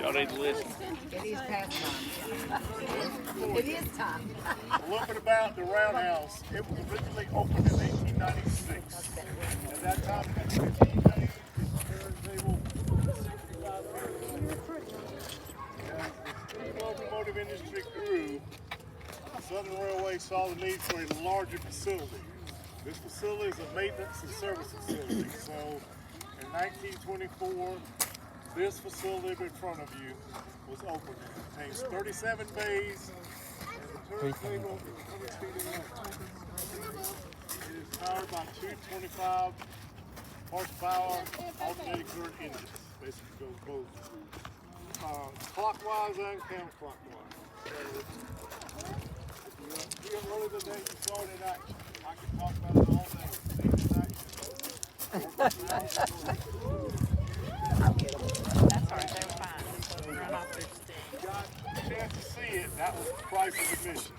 Y'all need to listen. It is past time. It is time. A little bit about the Roundhouse. It was originally opened in 1896. At that time, it had 15 days, turntable, 65 As the steam locomotive industry grew, Southern Railway saw the need for a larger facility. This facility is a maintenance and service facility. So in 1924, this facility in front of you was opened. It contains 37 bays and the turntable is 20 feet in length. It is powered by two 25 horsepower alternating current engines. Basically goes both clockwise and counterclockwise. So if you remember the day you saw it in action, I could talk about it all day. See it in action. That's all right, they were fine. Run off their stick. You got a chance to see it, that was the price of admission.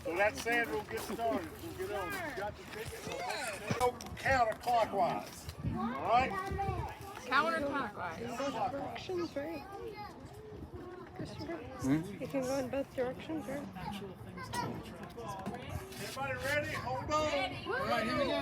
So that sand will get started, we'll get on it. You got the ticket, go counterclockwise. Alright? Counterclockwise. Both directions, right? Christopher? You can go in both directions, right? Everybody ready? Hold on. Alright, here we go.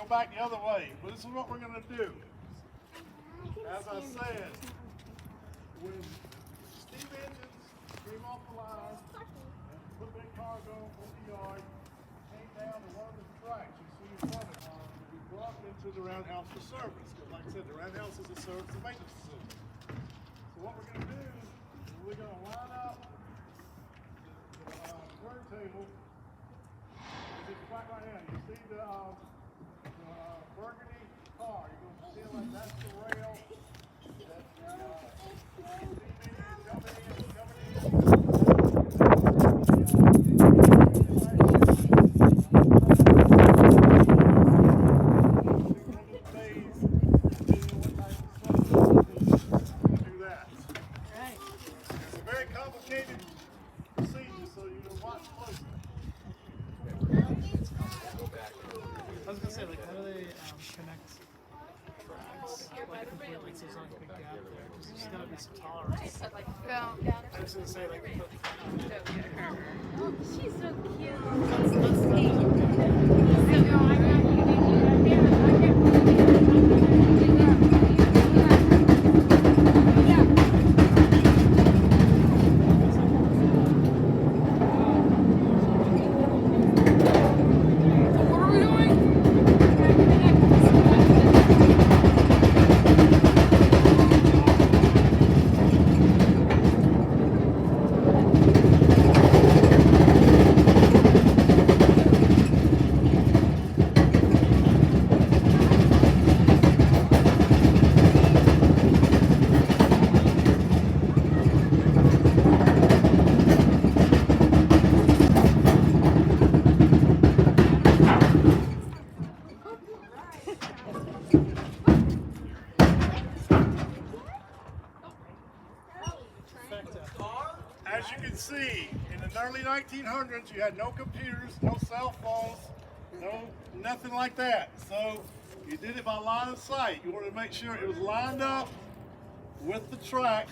Back the other way, but this is what we're going to do. As I said, when steam engines came off the line and put their cargo on the yard, came down to one of the tracks you see in front of us, we brought it into the Roundhouse for service. Because like I said, the Roundhouse is a service and maintenance facility. So what we're going to do is we're going to line up the turntable. It's right now. You see the burgundy car. You're going to see it like that's the rail. That's It's a very complicated procedure, so you know watch closely. I was gonna say, like, how do they connect tracks? Like, completely, so there's not a big gap there. Because there's gotta be some tolerance. I was gonna say, like, She's so cute. as you can see, in the early 1900s, you had no computers, no cell phones, nothing like that. So you did it by line of sight. You wanted to make sure it was lined up with the track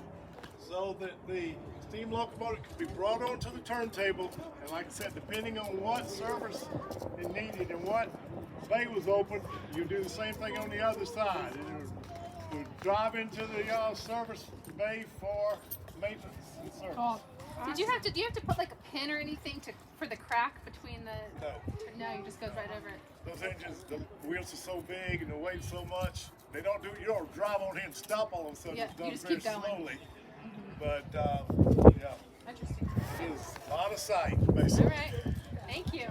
so that the steam locomotive could be brought onto the turntable. And like I said, depending on what service it needed and what bay was open, you do the same thing on the other side. It would drive into the service bay for maintenance and service. Cool. Do you have to put like a pin or anything for the crack between the? No, you just goes right over it. Those engines, the wheels are so big and the weight's so much. You don't drive on here and stop all of a sudden. Yeah, It's done you just very keep going. slowly. But yeah, Interesting. it is out of sight, basically. All right. Thank you.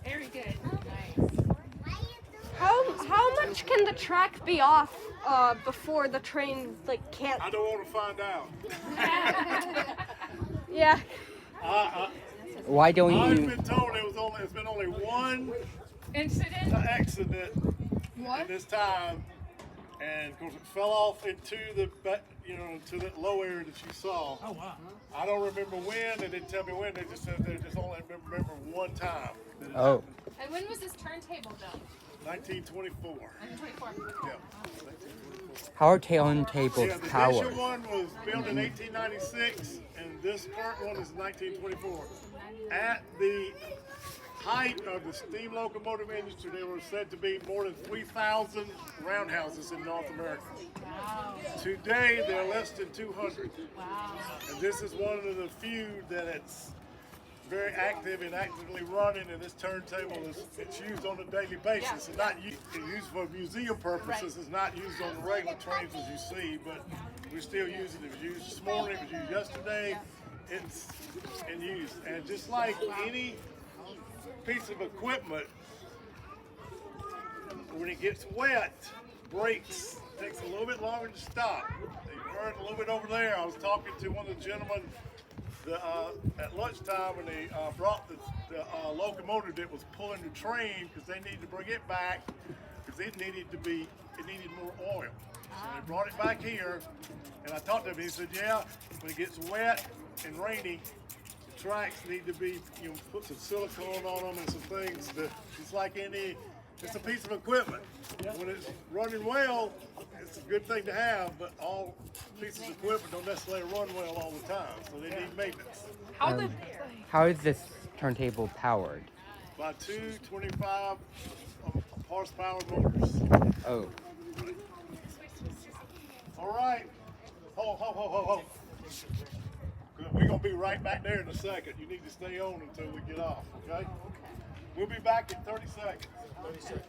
Very good. Nice. How much can the track be off before the train can't? I don't want to find out. Yeah. Why don't I've you? been told there's been only one Incident. accident in this time, and of course it fell off into to that low area that you saw. Oh wow. I don't remember when. They didn't tell me when. They just said they just only remember one time. That it Oh, happened. And when was this turntable built? 1924. 1924. Yeah. how are turntables Yeah, the powered? initial one was built in 1896, and this current one is 1924. At the height of the steam locomotive industry, there were said to be more than 3,000 roundhouses in North America. Wow. Today, there are less than 200. Wow. And this is one of the few that it's very active and actively running, and this turntable it's used on a daily basis. It's not used for museum purposes. It's not used on the regular trains as you see, but we still use it. It was used this morning, it was used yesterday. It's in use. And just like any piece of equipment, when it gets wet, brakes takes a little bit longer to stop. They heard a little bit over there. I was talking to one of the gentlemen at lunchtime when they brought the locomotive that was pulling the train because they needed to bring it back because it needed more oil. So they brought it back here, and I talked to him. He said, "Yeah, when it gets wet and rainy, the tracks need to be, put some silicone on them and some things that it's like it's a piece of equipment. When it's running well, it's a good thing to have, but all pieces of equipment don't necessarily run well all the time, so they need maintenance. How is this turntable powered? By two 25 horsepower motors. Oh, All right. Ho. We're going to be right back there in a second. You need to stay on until we get off, okay? We'll be back in 30 seconds. 30 seconds.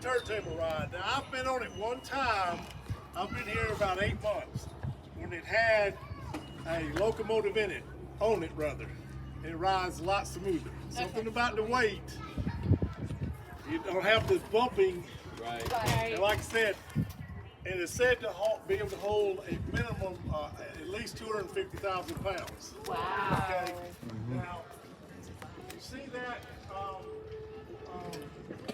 Turntable ride. Now I've been on it one time. I've been here about 8 months when it had a locomotive in it, on it rather. It rides a lot smoother. Something about the weight. You don't have this bumping. Right. And like I said, it is said to be able to hold a minimum at least 250,000 pounds. Wow. Okay. Now you see that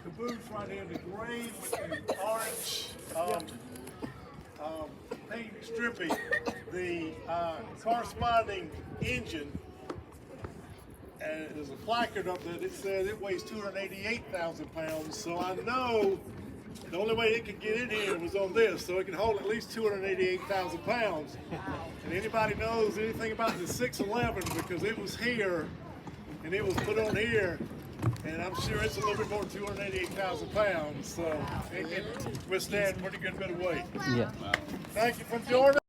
caboose right here, the gray with the orange paint stripping, the corresponding engine, and there's a placard up there that says it weighs 288,000 pounds. So I know The only way it could get in here was on this, so it could hold at least 288,000 pounds. And anybody knows anything about the 611 because it was here and it was put on here, and I'm sure it's a little bit more than 288,000 pounds, so it can withstand a pretty good bit of weight. Yeah. Thank you from Jordan.